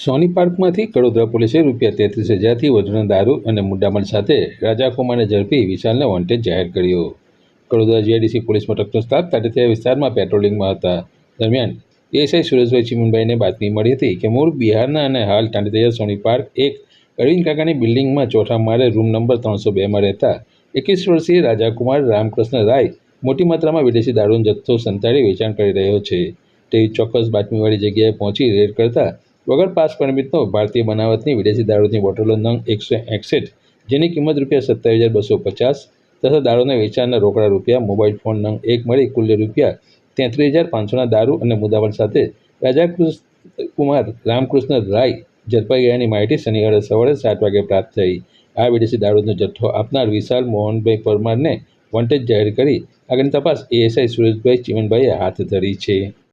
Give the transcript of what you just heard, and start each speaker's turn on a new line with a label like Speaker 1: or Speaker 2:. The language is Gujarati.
Speaker 1: સોની પાર્કમાંથી કડોદરા પોલીસે ₹33,000થી વધુના દારૂ અને મુદ્દામાલ સાથે રાજાકુમારને ઝડપી વિશાલને વોન્ટેડ જાહેર કર્યો। કડોદરા જીઆઈડીસી પોલીસ મથકનો સ્ટાફ તાટેતરીયા વિસ્તારમાં પેટ્રોલિંગમાં હતા। દરમિયાન એએસઆઈ સુરેશભાઈ ચીમનભાઈને બાતમી મળી હતી કે મૂળ બિહારના અને હાલ તાટેતરીયા સોની પાર્ક એક અરવિંદ કાકાની બિલ્ડિંગમાં ચોથા માળે રૂમ નંબર 302માં રહેતા 21 વર્ષીય રાજાકુમાર રામકૃષ્ણ રાય મોટી માત્રામાં વિદેશી દારૂનો જથ્થો સંતાડી વેચાણ કરી રહ્યો છે તેવી ચોક્કસ બાતમીવાળી જગ્યાએ પહોંચી રેડ કરતા વગર પાસ પરમિટનો ભારતીય બનાવટની વિદેશી દારૂની બોટલો નંગ 161 જેની કિંમત ₹27,250 તથા દારૂના વેચાણના રોકડા રૂપિયા મોબાઈલ ફોન નંગ 1 મળી કુલ ₹33,500ના દારૂ અને મુદ્દામાલ સાથે રાજાકુમાર રામકૃષ્ણ રાય ઝડપાઈ ગયાની માહિતી શનિવારે સવારે 7 વાગે પ્રાપ્ત થઈ। આ વિદેશી દારૂનો જથ્થો આપનાર વિશાલ મોહનભાઈ પરમારને વોન્ટેડ જાહેર કરી આગળની તપાસ એએસઆઈ સુરેશભાઈ ચીમનભાઈએ હાથ ધરી છે।